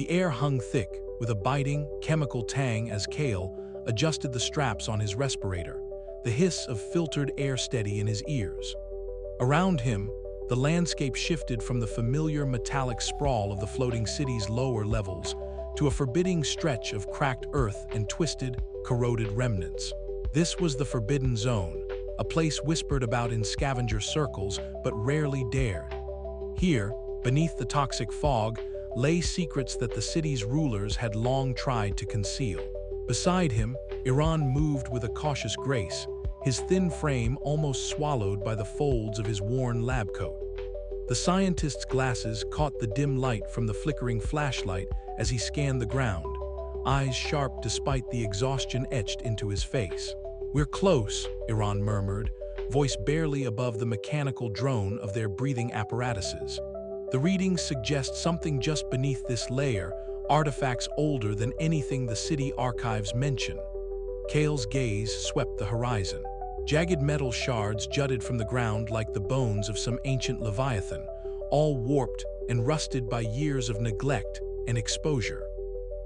The air hung thick, with a biting, chemical tang as Kael adjusted the straps on his respirator, the hiss of filtered air steady in his ears. Around him, the landscape shifted from the familiar metallic sprawl of the floating city's lower levels to a forbidding stretch of cracked earth and twisted, corroded remnants. This was the Forbidden Zone, a place whispered about in scavenger circles but rarely dared. Here, beneath the toxic fog, lay secrets that the city's rulers had long tried to conceal. Beside him, Iran moved with a cautious grace, his thin frame almost swallowed by the folds of his worn lab coat. The scientist's glasses caught the dim light from the flickering flashlight as he scanned the ground, eyes sharp despite the exhaustion etched into his face. "We're close," Iran murmured, voice barely above the mechanical drone of their breathing apparatuses. The readings suggest something just beneath this layer, artifacts older than anything the city archives mention. Kael's gaze swept the horizon. Jagged metal shards jutted from the ground like the bones of some ancient leviathan, all warped and rusted by years of neglect and exposure.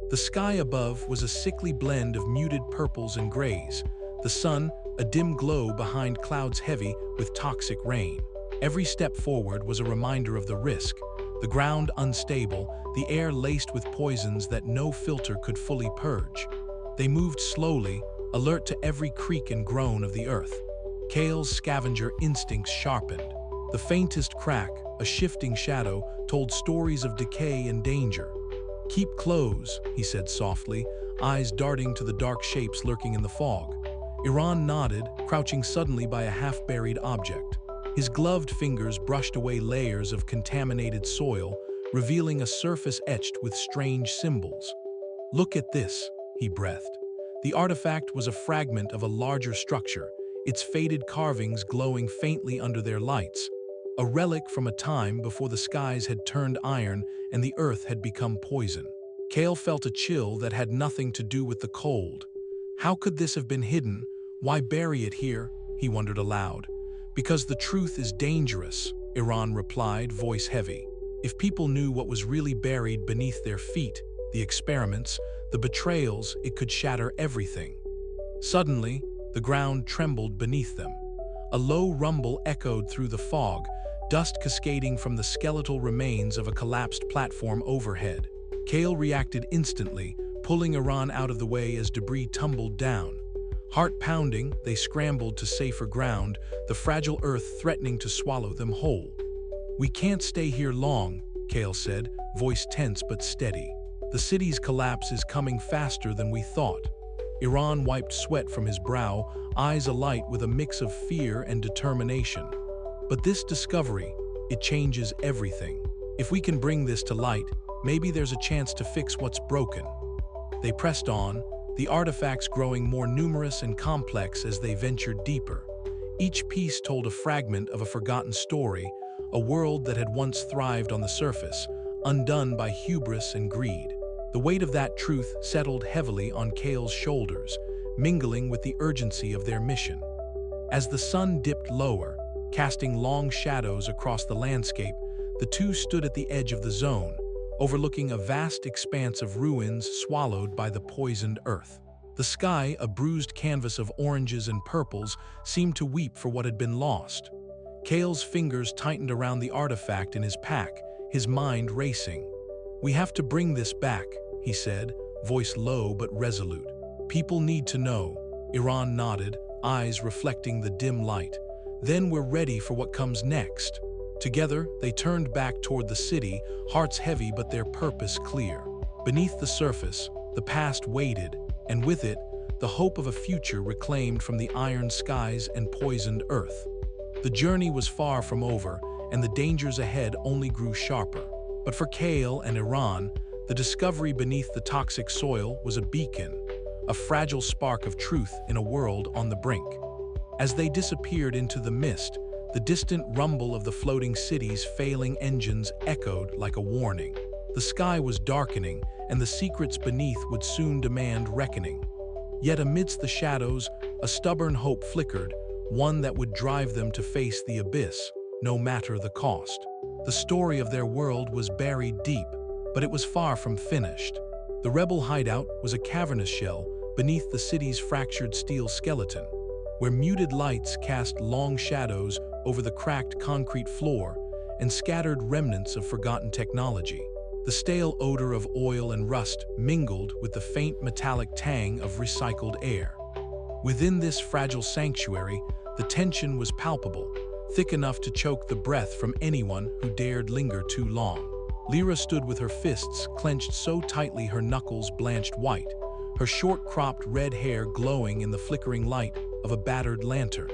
The sky above was a sickly blend of muted purples and grays, the sun a dim glow behind clouds heavy with toxic rain. Every step forward was a reminder of the risk, the ground unstable, the air laced with poisons that no filter could fully purge. They moved slowly, alert to every creak and groan of the earth. Kael's scavenger instincts sharpened. The faintest crack, a shifting shadow, told stories of decay and danger. "Keep close," he said softly, eyes darting to the dark shapes lurking in the fog. Iran nodded, crouching suddenly by a half-buried object. His gloved fingers brushed away layers of contaminated soil, revealing a surface etched with strange symbols. "Look at this," he breathed. The artifact was a fragment of a larger structure, its faded carvings glowing faintly under their lights, a relic from a time before the skies had turned iron and the earth had become poison. Kael felt a chill that had nothing to do with the cold. How could this have been hidden? Why bury it here? He wondered aloud. "Because the truth is dangerous," Iran replied, voice heavy. "If people knew what was really buried beneath their feet, the experiments, the betrayals, it could shatter everything." Suddenly, the ground trembled beneath them. A low rumble echoed through the fog, dust cascading from the skeletal remains of a collapsed platform overhead. Kael reacted instantly, pulling Iran out of the way as debris tumbled down. Heart pounding, they scrambled to safer ground, the fragile earth threatening to swallow them whole. "We can't stay here long," Kael said, voice tense but steady. "The city's collapse is coming faster than we thought." Iran wiped sweat from his brow, eyes alight with a mix of fear and determination. "But this discovery, it changes everything. If we can bring this to light, maybe there's a chance to fix what's broken." They pressed on, the artifacts growing more numerous and complex as they ventured deeper. Each piece told a fragment of a forgotten story, a world that had once thrived on the surface, undone by hubris and greed. The weight of that truth settled heavily on Kael's shoulders, mingling with the urgency of their mission. As the sun dipped lower, casting long shadows across the landscape, the two stood at the edge of the zone, overlooking a vast expanse of ruins swallowed by the poisoned earth. The sky, a bruised canvas of oranges and purples, seemed to weep for what had been lost. Kael's fingers tightened around the artifact in his pack, his mind racing. "We have to bring this back," he said, voice low but resolute. "People need to know." Iran nodded, eyes reflecting the dim light. "Then we're ready for what comes next." Together, they turned back toward the city, hearts heavy but their purpose clear. Beneath the surface, the past waited, and with it, the hope of a future reclaimed from the iron skies and poisoned earth. The journey was far from over, and the dangers ahead only grew sharper. But for Kael and Iran, the discovery beneath the toxic soil was a beacon, a fragile spark of truth in a world on the brink. As they disappeared into the mist, the distant rumble of the floating city's failing engines echoed like a warning. The sky was darkening, and the secrets beneath would soon demand reckoning. Yet amidst the shadows, a stubborn hope flickered, one that would drive them to face the abyss, no matter the cost. The story of their world was buried deep, but it was far from finished. The rebel hideout was a cavernous shell beneath the city's fractured steel skeleton, where muted lights cast long shadows over the cracked concrete floor and scattered remnants of forgotten technology. The stale odor of oil and rust mingled with the faint metallic tang of recycled air. Within this fragile sanctuary, the tension was palpable, thick enough to choke the breath from anyone who dared linger too long. Lyra stood with her fists clenched so tightly her knuckles blanched white, her short-cropped red hair glowing in the flickering light of a battered lantern.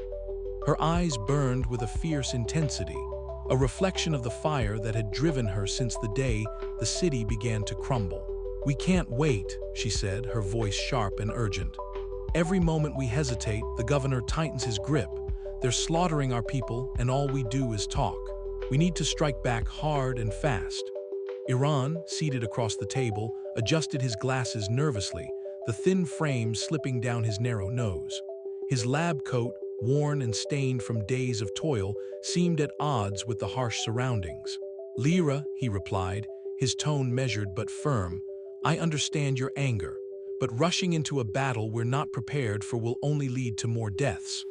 Her eyes burned with a fierce intensity, a reflection of the fire that had driven her since the day the city began to crumble. "We can't wait," she said, her voice sharp and urgent. "Every moment we hesitate, the governor tightens his grip. They're slaughtering our people, and all we do is talk. We need to strike back hard and fast." Iran, seated across the table, adjusted his glasses nervously, the thin frame slipping down his narrow nose. His lab coat, worn and stained from days of toil, seemed at odds with the harsh surroundings. "Lyra," he replied, his tone measured but firm, "I understand your anger, but rushing into a battle we're not prepared for will only lead to more deaths.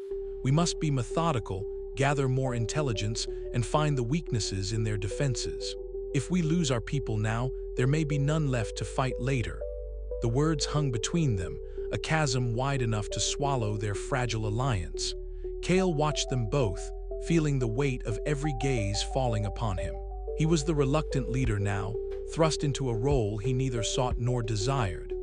We must be methodical, gather more intelligence, and find the weaknesses in their defenses. If we lose our people now, there may be none left to fight later." The words hung between them, a chasm wide enough to swallow their fragile alliance. Kael watched them both, feeling the weight of every gaze falling upon him. He was the reluctant leader now, thrust into a role he neither sought nor desired.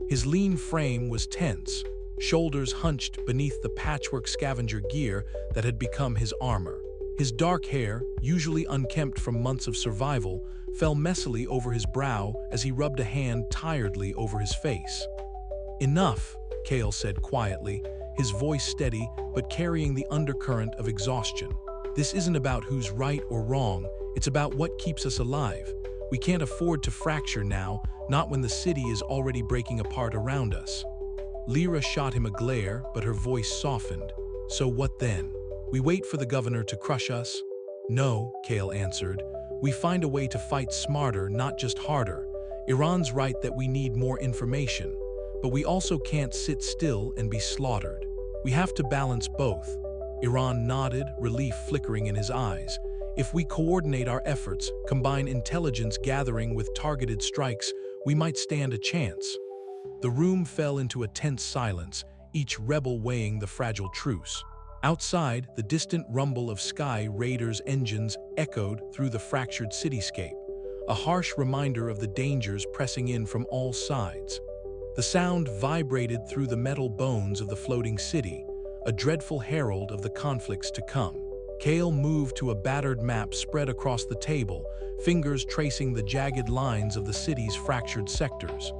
His lean frame was tense, shoulders hunched beneath the patchwork scavenger gear that had become his armor. His dark hair, usually unkempt from months of survival, fell messily over his brow as he rubbed a hand tiredly over his face. "Enough," Kael said quietly, his voice steady but carrying the undercurrent of exhaustion. "This isn't about who's right or wrong, it's about what keeps us alive. We can't afford to fracture now, not when the city is already breaking apart around us." Lyra shot him a glare, but her voice softened. "So what then? We wait for the governor to crush us?" "No," Kael answered. "We find a way to fight smarter, not just harder. Iran's right that we need more information, but we also can't sit still and be slaughtered. We have to balance both." Iran nodded, relief flickering in his eyes. "If we coordinate our efforts, combine intelligence gathering with targeted strikes, we might stand a chance." The room fell into a tense silence, each rebel weighing the fragile truce. Outside, the distant rumble of Sky Raiders' engines echoed through the fractured cityscape, a harsh reminder of the dangers pressing in from all sides. The sound vibrated through the metal bones of the floating city, a dreadful herald of the conflicts to come. Kael moved to a battered map spread across the table, fingers tracing the jagged lines of the city's fractured sectors.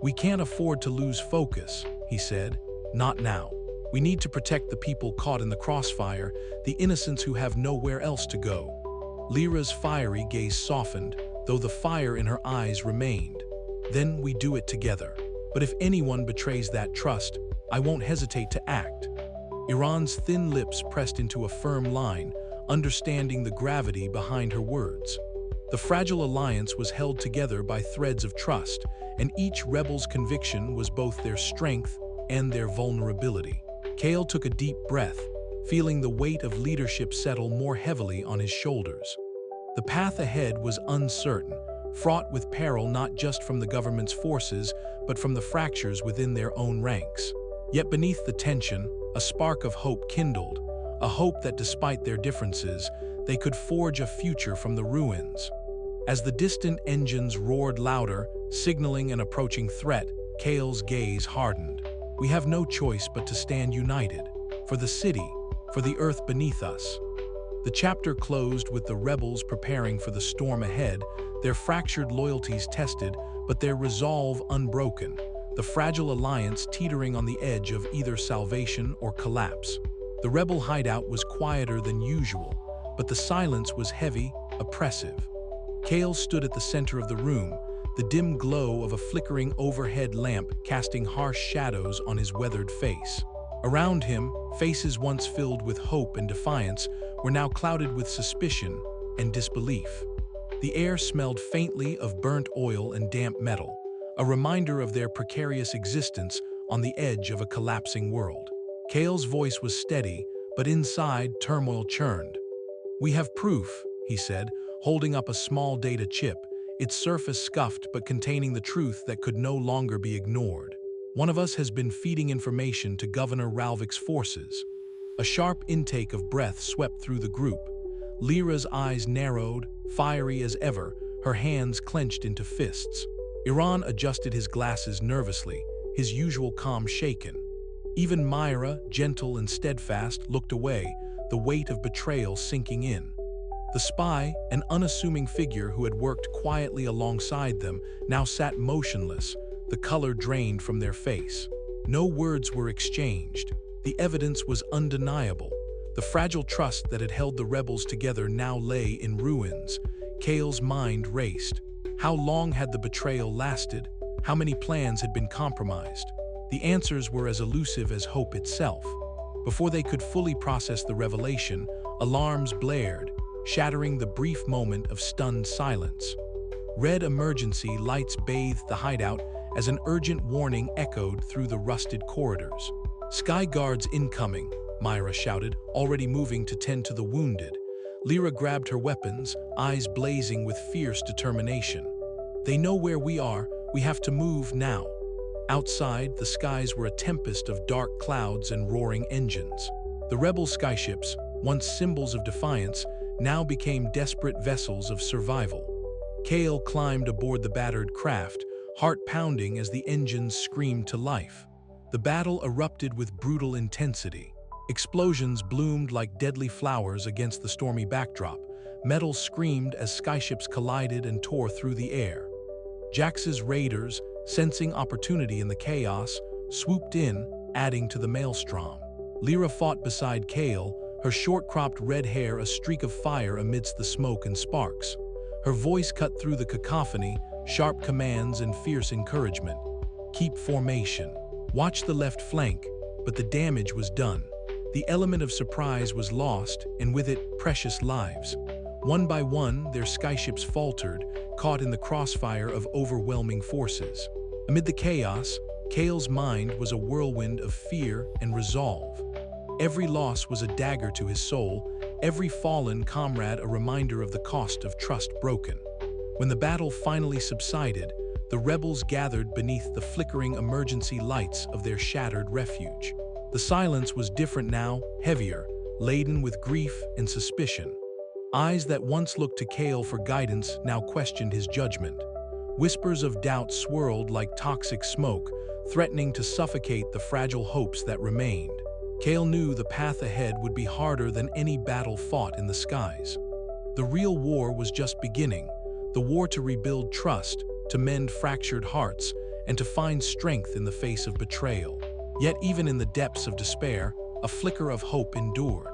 "We can't afford to lose focus," he said. "Not now. We need to protect the people caught in the crossfire, the innocents who have nowhere else to go." Lyra's fiery gaze softened, though the fire in her eyes remained. "Then we do it together. But if anyone betrays that trust, I won't hesitate to act." Iran's thin lips pressed into a firm line, understanding the gravity behind her words. The fragile alliance was held together by threads of trust, and each rebel's conviction was both their strength and their vulnerability. Kael took a deep breath, feeling the weight of leadership settle more heavily on his shoulders. The path ahead was uncertain, fraught with peril not just from the government's forces, but from the fractures within their own ranks. Yet beneath the tension, a spark of hope kindled, a hope that despite their differences, they could forge a future from the ruins. As the distant engines roared louder, signaling an approaching threat, Kael's gaze hardened. "We have no choice but to stand united. For the city, for the earth beneath us." The chapter closed with the rebels preparing for the storm ahead, their fractured loyalties tested, but their resolve unbroken, the fragile alliance teetering on the edge of either salvation or collapse. The rebel hideout was quieter than usual, but the silence was heavy, oppressive. Kael stood at the center of the room, the dim glow of a flickering overhead lamp casting harsh shadows on his weathered face. Around him, faces once filled with hope and defiance were now clouded with suspicion and disbelief. The air smelled faintly of burnt oil and damp metal, a reminder of their precarious existence on the edge of a collapsing world. Kael's voice was steady, but inside turmoil churned. "We have proof," he said, holding up a small data chip, its surface scuffed but containing the truth that could no longer be ignored. "One of us has been feeding information to Governor Ralvik's forces." A sharp intake of breath swept through the group. Lyra's eyes narrowed, fiery as ever, her hands clenched into fists. Iran adjusted his glasses nervously, his usual calm shaken. Even Myra, gentle and steadfast, looked away, the weight of betrayal sinking in. The spy, an unassuming figure who had worked quietly alongside them, now sat motionless, the color drained from their face. No words were exchanged. The evidence was undeniable. The fragile trust that had held the rebels together now lay in ruins. Kael's mind raced. How long had the betrayal lasted? How many plans had been compromised? The answers were as elusive as hope itself. Before they could fully process the revelation, alarms blared, shattering the brief moment of stunned silence. Red emergency lights bathed the hideout as an urgent warning echoed through the rusted corridors. "Sky Guards incoming," Myra shouted, already moving to tend to the wounded. Lyra grabbed her weapons, eyes blazing with fierce determination. "They know where we are. We have to move now." Outside, the skies were a tempest of dark clouds and roaring engines. The rebel skyships, once symbols of defiance, now became desperate vessels of survival. Kael climbed aboard the battered craft, heart pounding as the engines screamed to life. The battle erupted with brutal intensity. Explosions bloomed like deadly flowers against the stormy backdrop. Metal screamed as skyships collided and tore through the air. Jax's raiders, sensing opportunity in the chaos, swooped in, adding to the maelstrom. Lyra fought beside Kael, her short-cropped red hair a streak of fire amidst the smoke and sparks. Her voice cut through the cacophony, sharp commands and fierce encouragement. "Keep formation. Watch the left flank," but the damage was done. The element of surprise was lost, and with it, precious lives. One by one, their skyships faltered, caught in the crossfire of overwhelming forces. Amid the chaos, Kael's mind was a whirlwind of fear and resolve. Every loss was a dagger to his soul, every fallen comrade a reminder of the cost of trust broken. When the battle finally subsided, the rebels gathered beneath the flickering emergency lights of their shattered refuge. The silence was different now, heavier, laden with grief and suspicion. Eyes that once looked to Kael for guidance now questioned his judgment. Whispers of doubt swirled like toxic smoke, threatening to suffocate the fragile hopes that remained. Kael knew the path ahead would be harder than any battle fought in the skies. The real war was just beginning, the war to rebuild trust, to mend fractured hearts, and to find strength in the face of betrayal. Yet even in the depths of despair, a flicker of hope endured.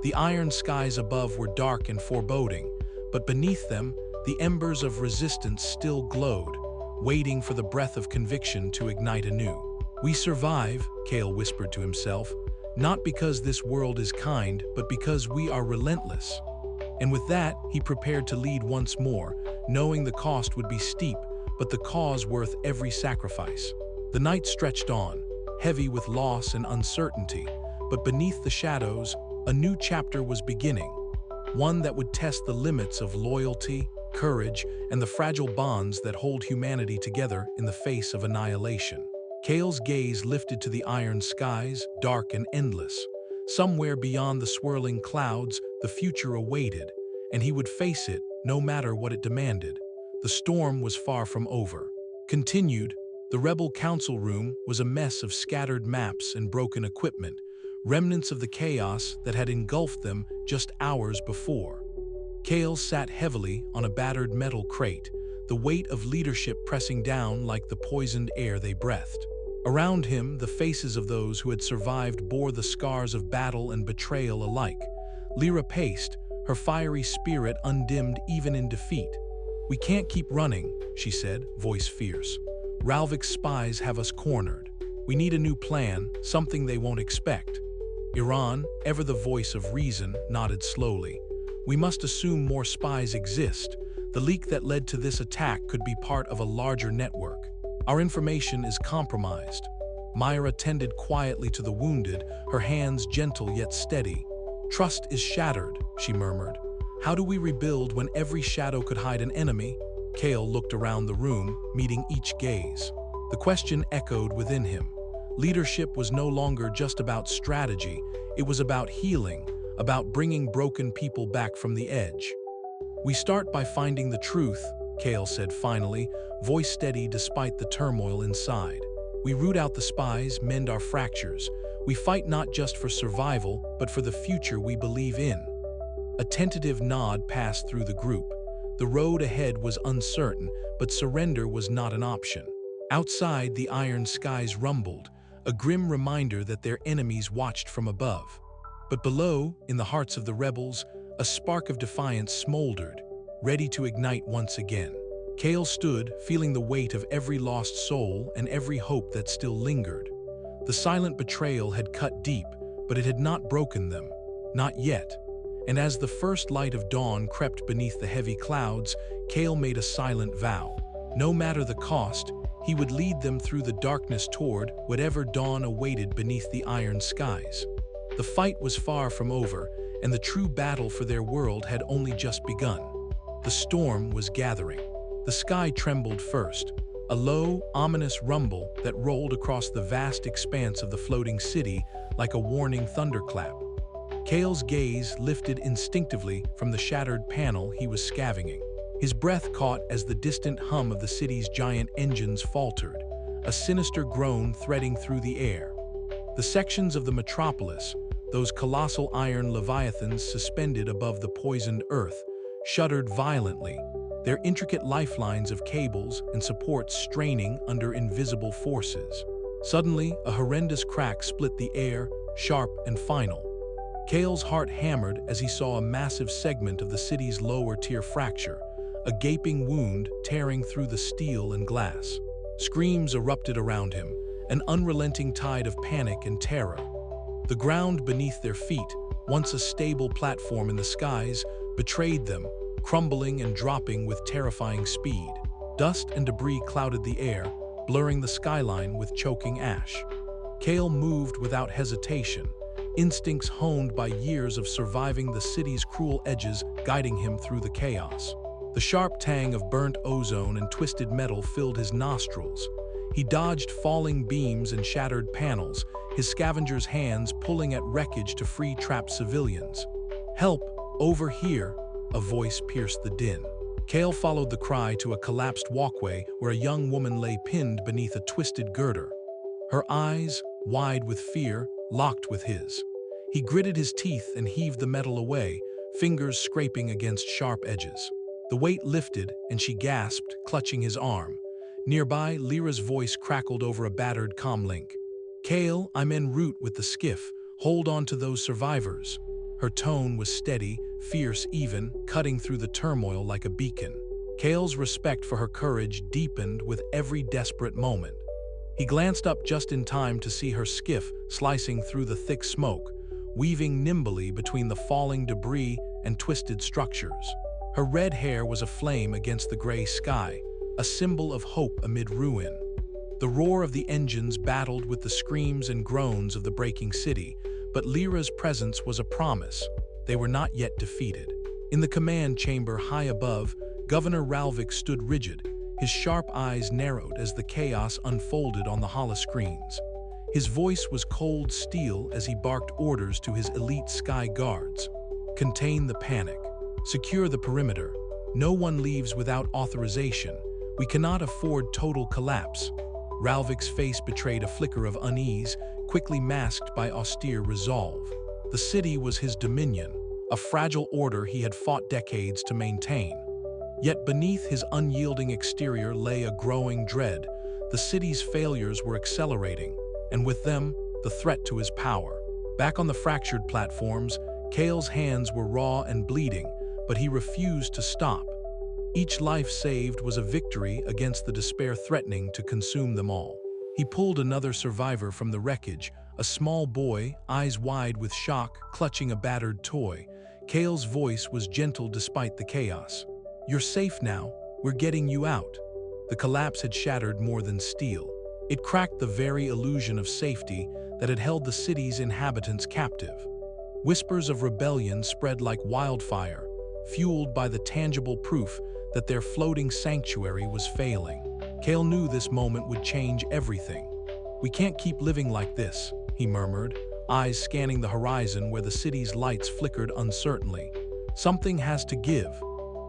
The iron skies above were dark and foreboding, but beneath them, the embers of resistance still glowed, waiting for the breath of conviction to ignite anew. "We survive," Kael whispered to himself, "not because this world is kind, but because we are relentless." And with that, he prepared to lead once more, knowing the cost would be steep, but the cause worth every sacrifice. The night stretched on, heavy with loss and uncertainty, but beneath the shadows, a new chapter was beginning, one that would test the limits of loyalty, courage, and the fragile bonds that hold humanity together in the face of annihilation. Kael's gaze lifted to the iron skies, dark and endless. Somewhere beyond the swirling clouds, the future awaited, and he would face it, no matter what it demanded. The storm was far from over. Continued, the rebel council room was a mess of scattered maps and broken equipment, remnants of the chaos that had engulfed them just hours before. Kael sat heavily on a battered metal crate, the weight of leadership pressing down like the poisoned air they breathed. Around him, the faces of those who had survived bore the scars of battle and betrayal alike. Lyra paced, her fiery spirit undimmed even in defeat. "We can't keep running," she said, voice fierce. "Ralvik's spies have us cornered. We need a new plan, something they won't expect." Iran, ever the voice of reason, nodded slowly. "We must assume more spies exist. The leak that led to this attack could be part of a larger network. Our information is compromised. Myra tended quietly to the wounded, her hands gentle yet steady. Trust is shattered, she murmured. How do we rebuild when every shadow could hide an enemy? Kael looked around the room, meeting each gaze. The question echoed within him. Leadership was no longer just about strategy, it was about healing, about bringing broken people back from the edge. We start by finding the truth, Kael said finally, voice steady despite the turmoil inside. We root out the spies, mend our fractures. We fight not just for survival, but for the future we believe in. A tentative nod passed through the group. The road ahead was uncertain, but surrender was not an option. Outside, the iron skies rumbled, a grim reminder that their enemies watched from above. But below, in the hearts of the rebels, a spark of defiance smoldered, ready to ignite once again. Kael stood, feeling the weight of every lost soul and every hope that still lingered. The silent betrayal had cut deep, but it had not broken them. Not yet. And as the first light of dawn crept beneath the heavy clouds, Kael made a silent vow. No matter the cost, he would lead them through the darkness toward whatever dawn awaited beneath the iron skies. The fight was far from over, and the true battle for their world had only just begun. The storm was gathering. The sky trembled first, a low, ominous rumble that rolled across the vast expanse of the floating city like a warning thunderclap. Kael's gaze lifted instinctively from the shattered panel he was scavenging. His breath caught as the distant hum of the city's giant engines faltered, a sinister groan threading through the air. The sections of the metropolis, those colossal iron leviathans suspended above the poisoned earth, shuddered violently, their intricate lifelines of cables and supports straining under invisible forces. Suddenly, a horrendous crack split the air, sharp and final. Kael's heart hammered as he saw a massive segment of the city's lower-tier fracture, a gaping wound tearing through the steel and glass. Screams erupted around him, an unrelenting tide of panic and terror. The ground beneath their feet, once a stable platform in the skies, betrayed them, crumbling and dropping with terrifying speed. Dust and debris clouded the air, blurring the skyline with choking ash. Kael moved without hesitation, instincts honed by years of surviving the city's cruel edges guiding him through the chaos. The sharp tang of burnt ozone and twisted metal filled his nostrils. He dodged falling beams and shattered panels, his scavenger's hands pulling at wreckage to free trapped civilians. "Help! Over here!" a voice pierced the din. Kael followed the cry to a collapsed walkway where a young woman lay pinned beneath a twisted girder. Her eyes, wide with fear, locked with his. He gritted his teeth and heaved the metal away, fingers scraping against sharp edges. The weight lifted, and she gasped, clutching his arm. Nearby, Lyra's voice crackled over a battered comlink. "Kael, I'm en route with the skiff. Hold on to those survivors." Her tone was steady, fierce even, cutting through the turmoil like a beacon. Kael's respect for her courage deepened with every desperate moment. He glanced up just in time to see her skiff slicing through the thick smoke, weaving nimbly between the falling debris and twisted structures. Her red hair was aflame against the gray sky, a symbol of hope amid ruin. The roar of the engines battled with the screams and groans of the breaking city, but Lyra's presence was a promise. They were not yet defeated. In the command chamber high above, Governor Ralvik stood rigid, his sharp eyes narrowed as the chaos unfolded on the holoscreens. His voice was cold steel as he barked orders to his elite sky guards. "Contain the panic. Secure the perimeter. No one leaves without authorization. We cannot afford total collapse." Ralvik's face betrayed a flicker of unease, quickly masked by austere resolve. The city was his dominion, a fragile order he had fought decades to maintain. Yet beneath his unyielding exterior lay a growing dread. The city's failures were accelerating, and with them, the threat to his power. Back on the fractured platforms, Kael's hands were raw and bleeding, but he refused to stop. Each life saved was a victory against the despair threatening to consume them all. He pulled another survivor from the wreckage, a small boy, eyes wide with shock, clutching a battered toy. Kael's voice was gentle despite the chaos. "You're safe now. We're getting you out." The collapse had shattered more than steel. It cracked the very illusion of safety that had held the city's inhabitants captive. Whispers of rebellion spread like wildfire, fueled by the tangible proof that their floating sanctuary was failing. Kael knew this moment would change everything. "We can't keep living like this," he murmured, eyes scanning the horizon where the city's lights flickered uncertainly. "Something has to give."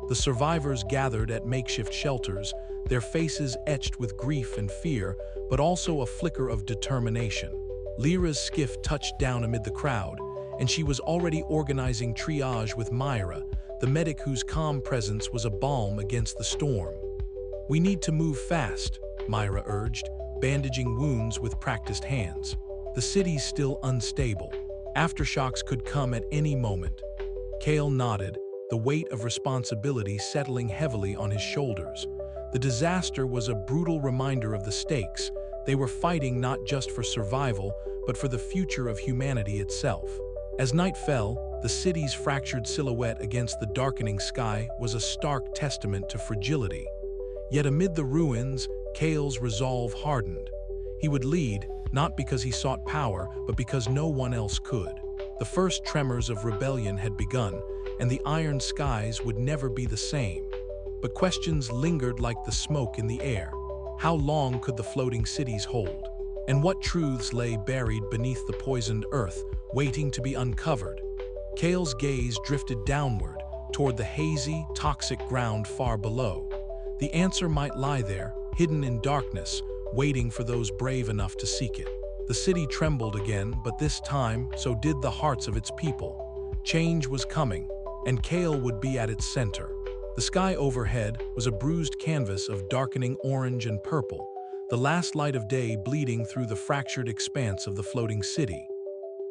The survivors gathered at makeshift shelters, their faces etched with grief and fear, but also a flicker of determination. Lyra's skiff touched down amid the crowd, and she was already organizing triage with Myra, the medic whose calm presence was a balm against the storm. "We need to move fast," Myra urged, bandaging wounds with practiced hands. "The city's still unstable. Aftershocks could come at any moment." Kael nodded, the weight of responsibility settling heavily on his shoulders. The disaster was a brutal reminder of the stakes. They were fighting not just for survival, but for the future of humanity itself. As night fell, the city's fractured silhouette against the darkening sky was a stark testament to fragility. Yet amid the ruins, Kael's resolve hardened. He would lead, not because he sought power, but because no one else could. The first tremors of rebellion had begun, and the iron skies would never be the same. But questions lingered like the smoke in the air. How long could the floating cities hold? And what truths lay buried beneath the poisoned earth, waiting to be uncovered? Kael's gaze drifted downward, toward the hazy, toxic ground far below. The answer might lie there, hidden in darkness, waiting for those brave enough to seek it. The city trembled again, but this time, so did the hearts of its people. Change was coming, and Kael would be at its center. The sky overhead was a bruised canvas of darkening orange and purple, the last light of day bleeding through the fractured expanse of the floating city.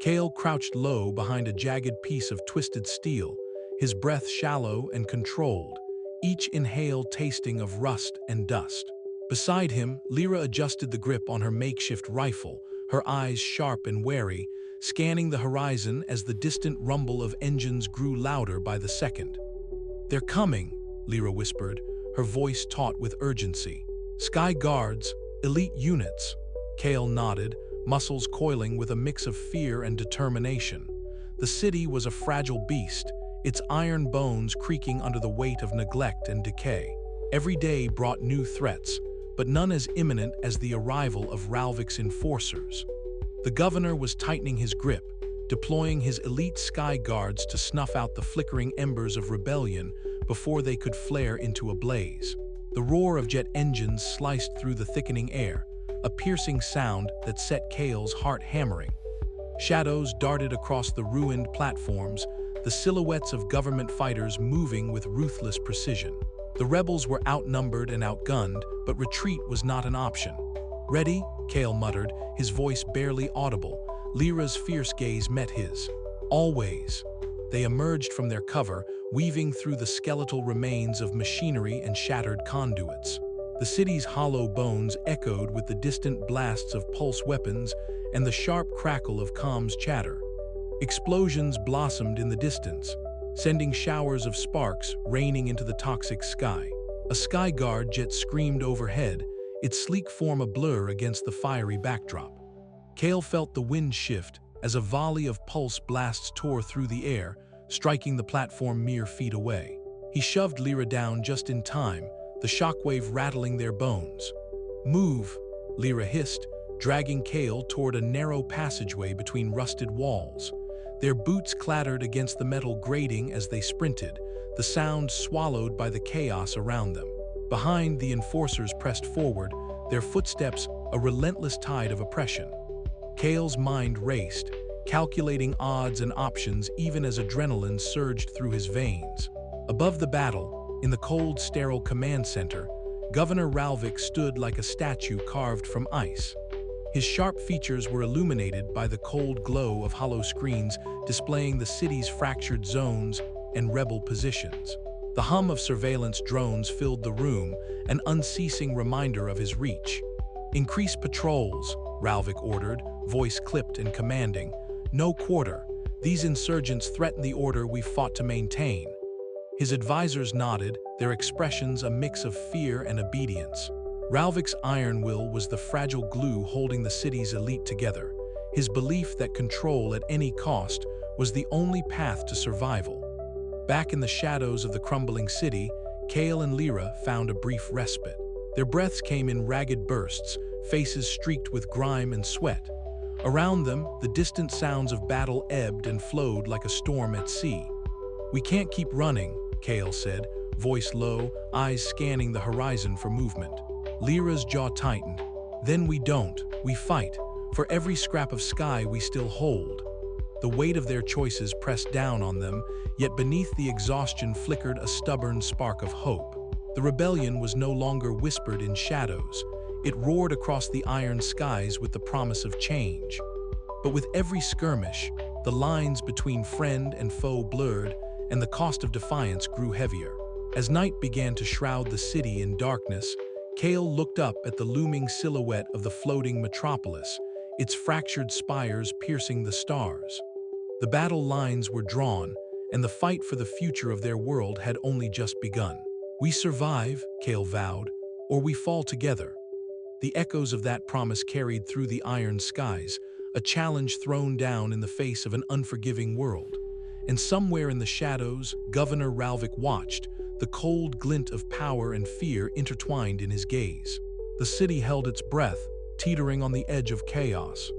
Kael crouched low behind a jagged piece of twisted steel, his breath shallow and controlled, each inhale tasting of rust and dust. Beside him, Lyra adjusted the grip on her makeshift rifle, her eyes sharp and wary, scanning the horizon as the distant rumble of engines grew louder by the second. "They're coming," Lyra whispered, her voice taut with urgency. "Sky guards, elite units." Kael nodded, muscles coiling with a mix of fear and determination. The city was a fragile beast, its iron bones creaking under the weight of neglect and decay. Every day brought new threats, but none as imminent as the arrival of Ralvik's enforcers. The governor was tightening his grip, deploying his elite sky guards to snuff out the flickering embers of rebellion before they could flare into a blaze. The roar of jet engines sliced through the thickening air, a piercing sound that set Kael's heart hammering. Shadows darted across the ruined platforms, the silhouettes of government fighters moving with ruthless precision. The rebels were outnumbered and outgunned, but retreat was not an option. "Ready?" Kael muttered, his voice barely audible. Lyra's fierce gaze met his. "Always." They emerged from their cover, weaving through the skeletal remains of machinery and shattered conduits. The city's hollow bones echoed with the distant blasts of pulse weapons and the sharp crackle of comms chatter. Explosions blossomed in the distance, sending showers of sparks raining into the toxic sky. A sky guard jet screamed overhead, its sleek form a blur against the fiery backdrop. Kael felt the wind shift as a volley of pulse blasts tore through the air, striking the platform mere feet away. He shoved Lyra down just in time, the shockwave rattling their bones. "Move," Lyra hissed, dragging Kael toward a narrow passageway between rusted walls. Their boots clattered against the metal grating as they sprinted, the sound swallowed by the chaos around them. Behind, the enforcers pressed forward, their footsteps a relentless tide of oppression. Kael's mind raced, calculating odds and options even as adrenaline surged through his veins. Above the battle, in the cold, sterile command center, Governor Ralvik stood like a statue carved from ice. His sharp features were illuminated by the cold glow of hollow screens displaying the city's fractured zones and rebel positions. The hum of surveillance drones filled the room, an unceasing reminder of his reach. "Increase patrols," Ralvik ordered, voice clipped and commanding. "No quarter. These insurgents threaten the order we've fought to maintain." His advisors nodded, their expressions a mix of fear and obedience. Ralvik's iron will was the fragile glue holding the city's elite together, his belief that control at any cost was the only path to survival. Back in the shadows of the crumbling city, Kael and Lyra found a brief respite. Their breaths came in ragged bursts, faces streaked with grime and sweat. Around them, the distant sounds of battle ebbed and flowed like a storm at sea. "We can't keep running," Kael said, voice low, eyes scanning the horizon for movement. Lyra's jaw tightened. "Then we don't. We fight. For every scrap of sky we still hold." The weight of their choices pressed down on them, yet beneath the exhaustion flickered a stubborn spark of hope. The rebellion was no longer whispered in shadows. It roared across the iron skies with the promise of change. But with every skirmish, the lines between friend and foe blurred, and the cost of defiance grew heavier. As night began to shroud the city in darkness, Kael looked up at the looming silhouette of the floating metropolis, its fractured spires piercing the stars. The battle lines were drawn, and the fight for the future of their world had only just begun. "We survive," Kael vowed, "or we fall together." The echoes of that promise carried through the iron skies, a challenge thrown down in the face of an unforgiving world. And somewhere in the shadows, Governor Ralvik watched, the cold glint of power and fear intertwined in his gaze. The city held its breath, teetering on the edge of chaos.